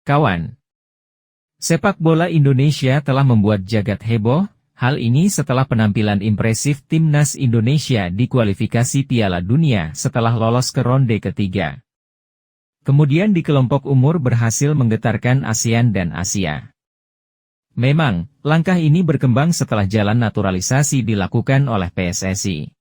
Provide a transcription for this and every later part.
Kawan, sepak bola Indonesia telah membuat jagat heboh, hal ini setelah penampilan impresif timnas Indonesia di kualifikasi Piala Dunia setelah lolos ke ronde ketiga. Kemudian di kelompok umur berhasil menggetarkan ASEAN dan Asia. Memang, langkah ini berkembang setelah jalan naturalisasi dilakukan oleh PSSI.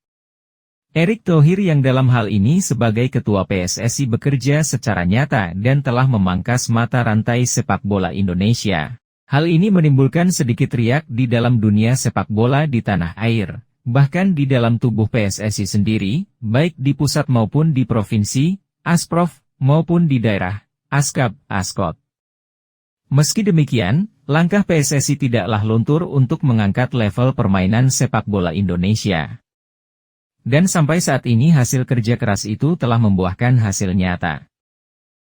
Erick Thohir yang dalam hal ini sebagai ketua PSSI bekerja secara nyata dan telah memangkas mata rantai sepak bola Indonesia. Hal ini menimbulkan sedikit riak di dalam dunia sepak bola di tanah air, bahkan di dalam tubuh PSSI sendiri, baik di pusat maupun di provinsi, Asprof, maupun di daerah, Askab, Askot. Meski demikian, langkah PSSI tidaklah luntur untuk mengangkat level permainan sepak bola Indonesia. Dan sampai saat ini hasil kerja keras itu telah membuahkan hasil nyata.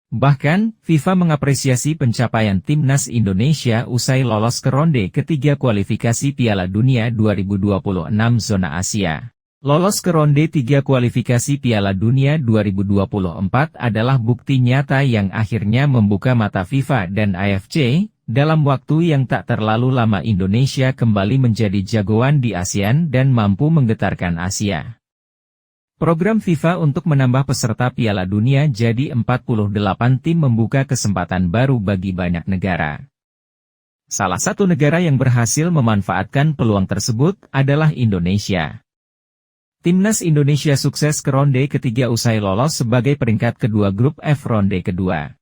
Bahkan, FIFA mengapresiasi pencapaian timnas Indonesia usai lolos ke ronde ketiga kualifikasi Piala Dunia 2026 zona Asia. Lolos ke ronde 3 kualifikasi Piala Dunia 2024 adalah bukti nyata yang akhirnya membuka mata FIFA dan AFC. Dalam waktu yang tak terlalu lama Indonesia kembali menjadi jagoan di ASEAN dan mampu menggetarkan Asia. Program FIFA untuk menambah peserta Piala Dunia jadi 48 tim membuka kesempatan baru bagi banyak negara. Salah satu negara yang berhasil memanfaatkan peluang tersebut adalah Indonesia. Timnas Indonesia sukses ke ronde ketiga usai lolos sebagai peringkat kedua grup F ronde kedua.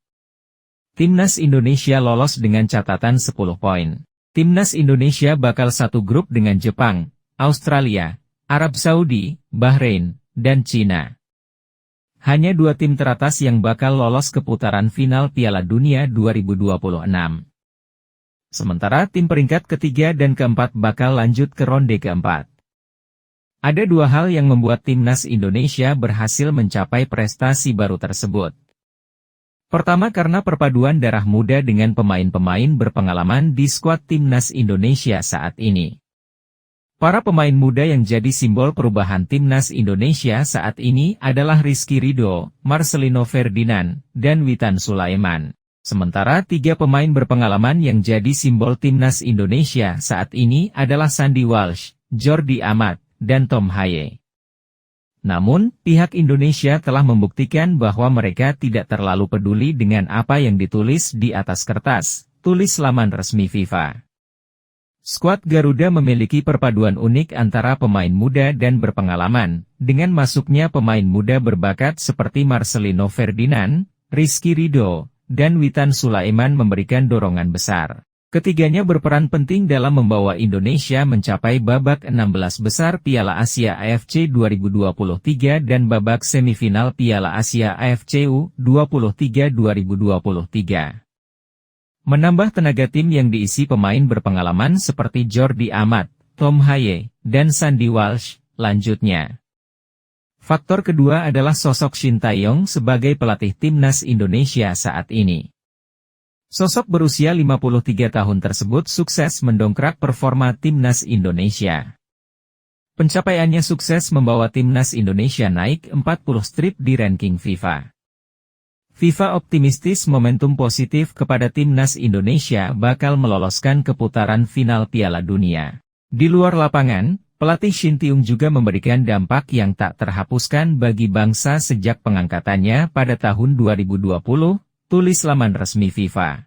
Timnas Indonesia lolos dengan catatan 10 poin. Timnas Indonesia bakal satu grup dengan Jepang, Australia, Arab Saudi, Bahrain, dan Cina. Hanya 2 tim teratas yang bakal lolos ke putaran final Piala Dunia 2026. Sementara tim peringkat ketiga dan keempat bakal lanjut ke ronde keempat. Ada 2 hal yang membuat timnas Indonesia berhasil mencapai prestasi baru tersebut. Pertama karena perpaduan darah muda dengan pemain-pemain berpengalaman di skuad timnas Indonesia saat ini. Para pemain muda yang jadi simbol perubahan timnas Indonesia saat ini adalah Rizky Ridho, Marcelino Ferdinand, dan Witan Sulaiman. Sementara 3 pemain berpengalaman yang jadi simbol timnas Indonesia saat ini adalah Sandy Walsh, Jordi Amat, dan Tom Haye. Namun, pihak Indonesia telah membuktikan bahwa mereka tidak terlalu peduli dengan apa yang ditulis di atas kertas, tulis laman resmi FIFA. Skuad Garuda memiliki perpaduan unik antara pemain muda dan berpengalaman, dengan masuknya pemain muda berbakat seperti Marcelino Ferdinand, Rizky Ridho, dan Witan Sulaiman memberikan dorongan besar. Ketiganya berperan penting dalam membawa Indonesia mencapai babak 16 besar Piala Asia AFC 2023 dan babak semifinal Piala Asia AFC U23 2023. Menambah tenaga tim yang diisi pemain berpengalaman seperti Jordi Amat, Tom Haye, dan Sandy Walsh, lanjutnya. Faktor kedua adalah sosok Shin Tae-yong sebagai pelatih timnas Indonesia saat ini. Sosok berusia 53 tahun tersebut sukses mendongkrak performa timnas Indonesia. Pencapaiannya sukses membawa timnas Indonesia naik 40 strip di ranking FIFA. FIFA optimistis momentum positif kepada timnas Indonesia bakal meloloskan ke putaran final Piala Dunia. Di luar lapangan, pelatih Shin Tae-yong juga memberikan dampak yang tak terhapuskan bagi bangsa sejak pengangkatannya pada tahun 2020, tulis laman resmi FIFA.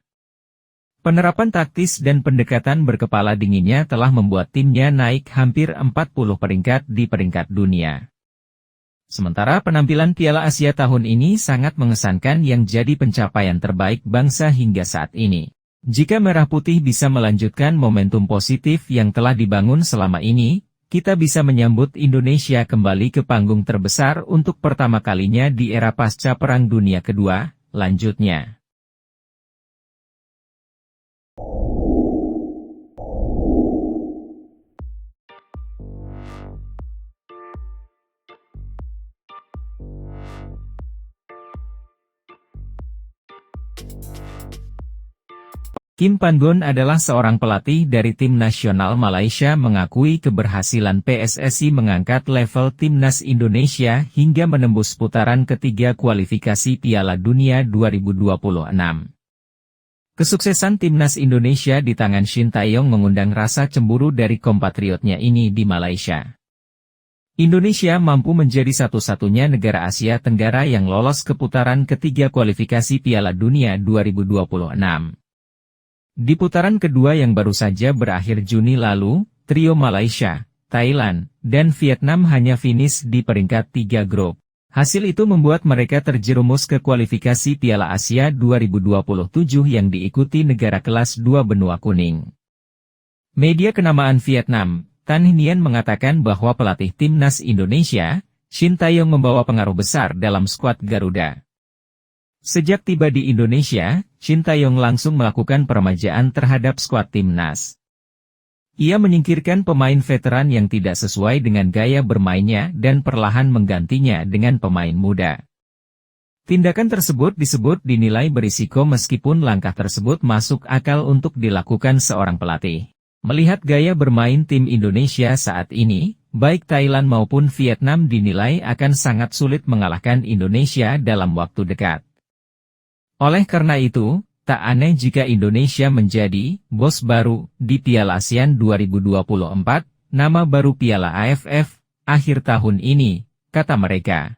Penerapan taktis dan pendekatan berkepala dinginnya telah membuat timnya naik hampir 40 peringkat di peringkat dunia. Sementara penampilan Piala Asia tahun ini sangat mengesankan yang jadi pencapaian terbaik bangsa hingga saat ini. Jika Merah Putih bisa melanjutkan momentum positif yang telah dibangun selama ini, kita bisa menyambut Indonesia kembali ke panggung terbesar untuk pertama kalinya di era pasca Perang Dunia Kedua, lanjutnya. Kim Pan-gon adalah seorang pelatih dari tim nasional Malaysia mengakui keberhasilan PSSI mengangkat level timnas Indonesia hingga menembus putaran ketiga kualifikasi Piala Dunia 2026. Kesuksesan timnas Indonesia di tangan Shin Tae-yong mengundang rasa cemburu dari kompatriotnya ini di Malaysia. Indonesia mampu menjadi satu-satunya negara Asia Tenggara yang lolos ke putaran ketiga kualifikasi Piala Dunia 2026. Di putaran kedua yang baru saja berakhir Juni lalu, trio Malaysia, Thailand, dan Vietnam hanya finish di peringkat 3 grup. Hasil itu membuat mereka terjerumus ke kualifikasi Piala Asia 2027 yang diikuti negara kelas 2 benua kuning. Media kenamaan Vietnam, Tan Hien mengatakan bahwa pelatih timnas Indonesia, Shin Tae-yong membawa pengaruh besar dalam skuad Garuda. Sejak tiba di Indonesia, Shin Tae-yong langsung melakukan peremajaan terhadap skuad timnas. Ia menyingkirkan pemain veteran yang tidak sesuai dengan gaya bermainnya dan perlahan menggantinya dengan pemain muda. Tindakan tersebut disebut dinilai berisiko meskipun langkah tersebut masuk akal untuk dilakukan seorang pelatih. Melihat gaya bermain tim Indonesia saat ini, baik Thailand maupun Vietnam dinilai akan sangat sulit mengalahkan Indonesia dalam waktu dekat. Oleh karena itu, tak aneh jika Indonesia menjadi bos baru di Piala ASEAN 2024, nama baru Piala AFF, akhir tahun ini, kata mereka.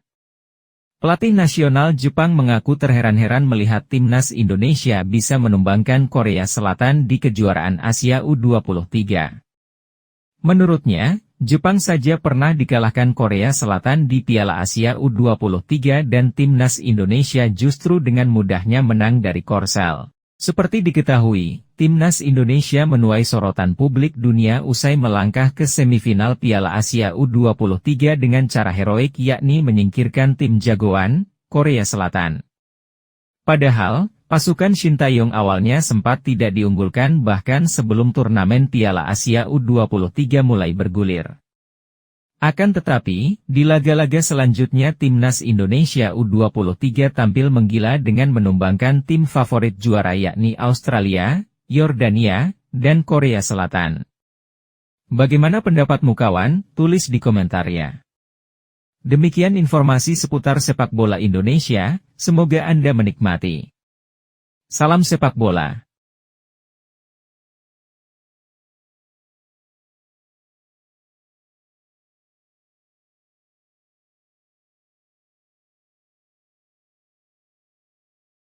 Pelatih nasional Jepang mengaku terheran-heran melihat timnas Indonesia bisa menumbangkan Korea Selatan di kejuaraan Asia U23. Menurutnya, Jepang saja pernah dikalahkan Korea Selatan di Piala Asia U23 dan timnas Indonesia justru dengan mudahnya menang dari Korsel. Seperti diketahui, timnas Indonesia menuai sorotan publik dunia usai melangkah ke semifinal Piala Asia U23 dengan cara heroik yakni menyingkirkan tim jagoan, Korea Selatan. Padahal, pasukan Shin Tae-yong awalnya sempat tidak diunggulkan bahkan sebelum turnamen Piala Asia U23 mulai bergulir. Akan tetapi, di laga-laga selanjutnya timnas Indonesia U23 tampil menggila dengan menumbangkan tim favorit juara yakni Australia, Yordania, dan Korea Selatan. Bagaimana pendapatmu kawan? Tulis di komentarnya. Demikian informasi seputar sepak bola Indonesia, semoga Anda menikmati. Salam sepak bola.